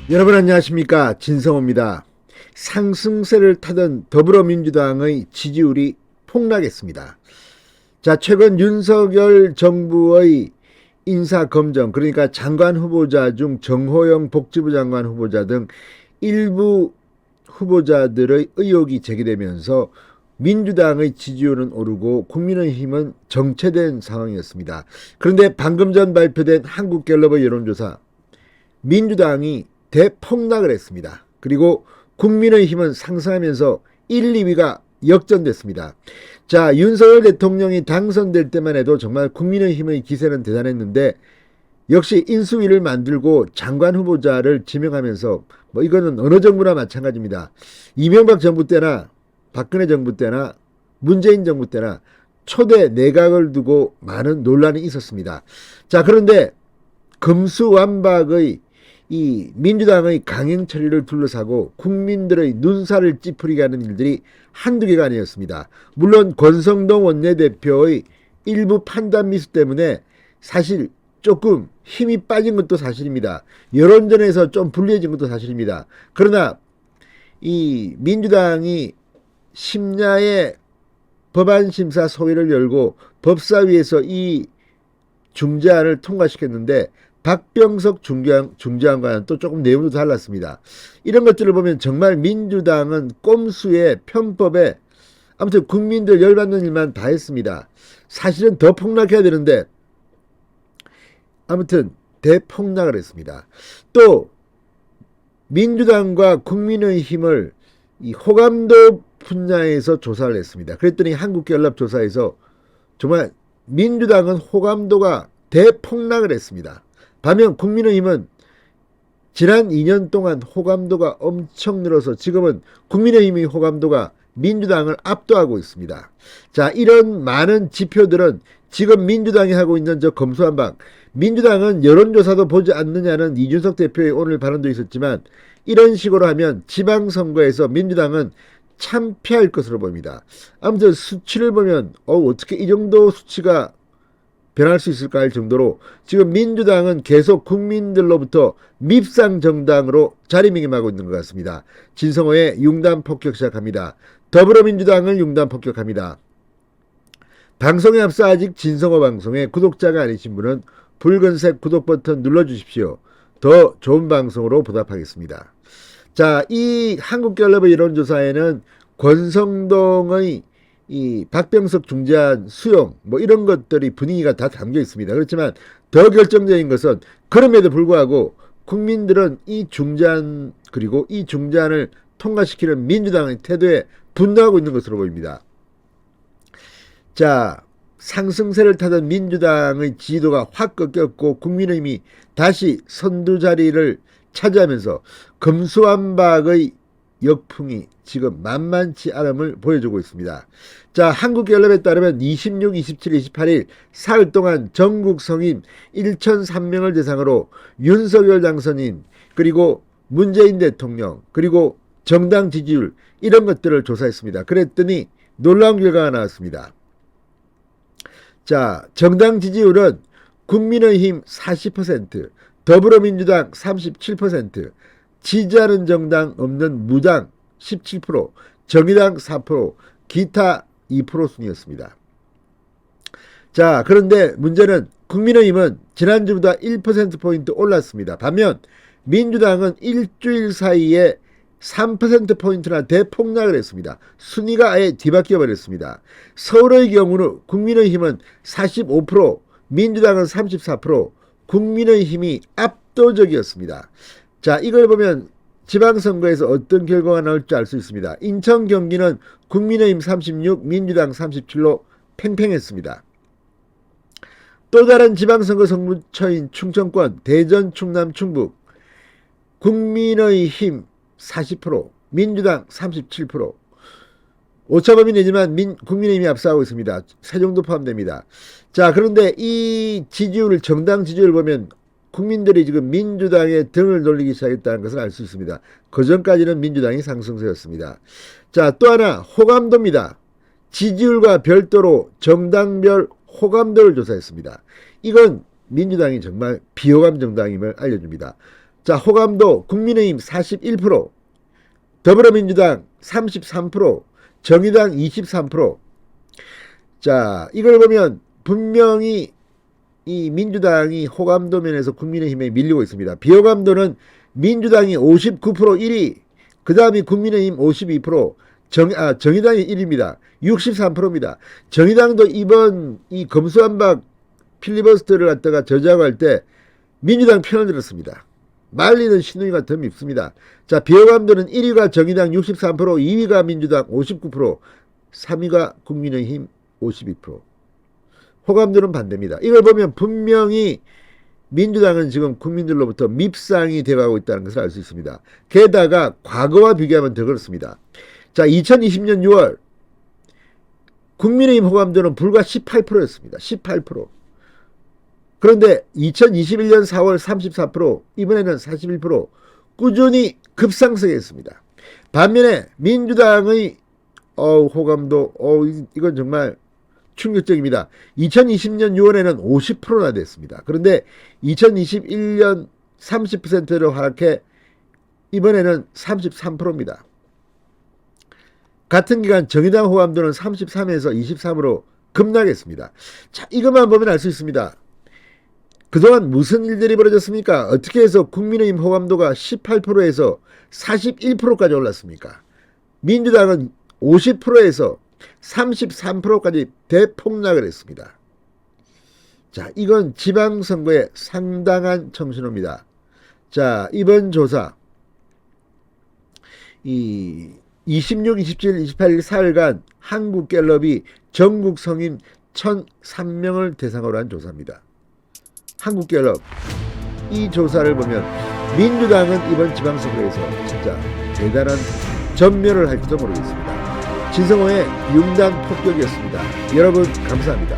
여러분 안녕하십니까, 진성호입니다. 상승세를 타던 더불어민주당의 지지율이 폭락했습니다. 자, 최근 윤석열 정부의 인사검증, 그러니까 장관 후보자 중 정호영 복지부 장관 후보자 등 일부 후보자들의 의혹이 제기되면서 민주당의 지지율은 오르고 국민의힘은 정체된 상황이었습니다. 그런데 방금 전 발표된 한국갤럽의 여론조사, 민주당이 대폭락을 했습니다. 그리고 국민의힘은 상승하면서 1, 2위가 역전됐습니다. 자, 윤석열 대통령이 당선될 때만 해도 정말 국민의힘의 기세는 대단했는데, 역시 인수위를 만들고 장관 후보자를 지명하면서 이거는 어느 정부나 마찬가지입니다. 이명박 정부 때나 박근혜 정부 때나 문재인 정부 때나 초대 내각을 두고 많은 논란이 있었습니다. 자, 그런데 금수완박의 이 민주당의 강행 처리를 둘러싸고 국민들의 눈살을 찌푸리게 하는 일들이 한두 개가 아니었습니다. 물론 권성동 원내대표의 일부 판단 미스 때문에 사실 조금 힘이 빠진 것도 사실입니다. 여론전에서 좀 불리해진 것도 사실입니다. 그러나 이 민주당이 심야에 법안심사 소위를 열고 법사위에서 이 중재안을 통과시켰는데, 박병석 중재안과는 또 조금 내용도 달랐습니다. 이런 것들을 보면 정말 민주당은 꼼수에 편법에 아무튼 국민들 열받는 일만 다 했습니다. 사실은 더 폭락해야 되는데 아무튼 대폭락을 했습니다. 또 민주당과 국민의힘을 이 호감도 분야에서 조사를 했습니다. 그랬더니 한국갤럽 조사에서 정말 민주당은 호감도가 대폭락을 했습니다. 반면 국민의힘은 지난 2년 동안 호감도가 엄청 늘어서 지금은 국민의힘의 호감도가 민주당을 압도하고 있습니다. 자, 이런 많은 지표들은 지금 민주당이 하고 있는 저 검수완박, 민주당은 여론조사도 보지 않느냐는 이준석 대표의 오늘 발언도 있었지만, 이런 식으로 하면 지방선거에서 민주당은 참패할 것으로 보입니다. 아무튼 수치를 보면 어떻게 이 정도 수치가 변할 수 있을까 할 정도로 지금 민주당은 계속 국민들로부터 밉상 정당으로 자리매김하고 있는 것 같습니다. 진성호의 융단 폭격 시작합니다. 더불어민주당을 융단 폭격합니다. 방송에 앞서 아직 진성호 방송에 구독자가 아니신 분은 붉은색 구독 버튼 눌러주십시오. 더 좋은 방송으로 보답하겠습니다. 자, 이 한국갤럽의 여론조사에는 권성동의 이 박병석 중재안 수용 이런 것들이 분위기가 다 담겨 있습니다. 그렇지만 더 결정적인 것은 그럼에도 불구하고 국민들은 이 중재안 그리고 이 중재안을 통과시키는 민주당의 태도에 분노하고 있는 것으로 보입니다. 자, 상승세를 타던 민주당의 지지도가 확 꺾였고 국민의힘이 다시 선두 자리를 차지하면서 검수완박의 역풍이 지금 만만치 않음을 보여주고 있습니다. 자, 한국갤럽에 따르면 26, 27, 28일 사흘 동안 전국 성인 1,003명을 대상으로 윤석열 당선인 그리고 문재인 대통령 그리고 정당 지지율 이런 것들을 조사했습니다. 그랬더니 놀라운 결과가 나왔습니다. 자, 정당 지지율은 국민의힘 40%, 더불어민주당 37%, 지지하는 정당 없는 무당 17%, 정의당 4%, 기타 2% 순이었습니다. 자, 그런데 문제는 국민의힘은 지난주보다 1%포인트 올랐습니다. 반면 민주당은 일주일 사이에 3%포인트나 대폭락을 했습니다. 순위가 아예 뒤바뀌어 버렸습니다. 서울의 경우는 국민의힘은 45%, 민주당은 34%, 국민의힘이 압도적이었습니다. 자, 이걸 보면 지방선거에서 어떤 결과가 나올지 알 수 있습니다. 인천, 경기는 국민의힘 36, 민주당 37로 팽팽했습니다. 또 다른 지방선거 선거처인 충청권, 대전, 충남, 충북, 국민의힘 40%, 민주당 37%, 오차범위 내지만 국민의힘이 앞서가고 있습니다. 세종도 포함됩니다. 자, 그런데 이 지지율을, 정당 지지율을 보면 국민들이 지금 민주당에 등을 돌리기 시작했다는 것을 알 수 있습니다. 그전까지는 민주당이 상승세였습니다. 자, 또 하나 호감도입니다. 지지율과 별도로 정당별 호감도를 조사했습니다. 이건 민주당이 정말 비호감 정당임을 알려줍니다. 자, 호감도 국민의힘 41%, 더불어민주당 33%, 정의당 23%. 자, 이걸 보면 분명히 이 민주당이 호감도 면에서 국민의힘에 밀리고 있습니다. 비호감도는 민주당이 59% 1위, 그 다음이 국민의힘 52%, 정의당이 1위입니다. 63%입니다. 정의당도 이번 이 검수완박 필리버스터를 갖다가 저지하고 때 민주당 편을 들었습니다. 말리는 신우이가 더 밉습니다. 자, 비호감도는 1위가 정의당 63%, 2위가 민주당 59%, 3위가 국민의힘 52%. 호감도는 반대입니다. 이걸 보면 분명히 민주당은 지금 국민들로부터 밉상이 되어가고 있다는 것을 알 수 있습니다. 게다가 과거와 비교하면 더 그렇습니다. 자, 2020년 6월 국민의힘 호감도는 불과 18%였습니다. 18%. 그런데 2021년 4월 34%, 이번에는 41%, 꾸준히 급상승했습니다. 반면에 민주당의 호감도 이건 정말 충격적입니다. 2020년 6월에는 50%나 됐습니다. 그런데 2021년 30%로 하락해 이번에는 33%입니다. 같은 기간 정의당 호감도는 33에서 23으로 급락했습니다. 자, 이것만 보면 알 수 있습니다. 그동안 무슨 일들이 벌어졌습니까? 어떻게 해서 국민의힘 호감도가 18%에서 41%까지 올랐습니까? 민주당은 50%에서 33%까지 대폭락을 했습니다. 자, 이건 지방선거의 상당한 청신호입니다. 자, 이번 조사 26, 27, 28일 4일간 한국갤럽이 전국 성인 1,003명을 대상으로 한 조사입니다. 한국갤럽 이 조사를 보면 민주당은 이번 지방선거에서 진짜 대단한 전멸을 할지도 모르겠습니다. 진성호의 융단 폭격이었습니다. 여러분 감사합니다.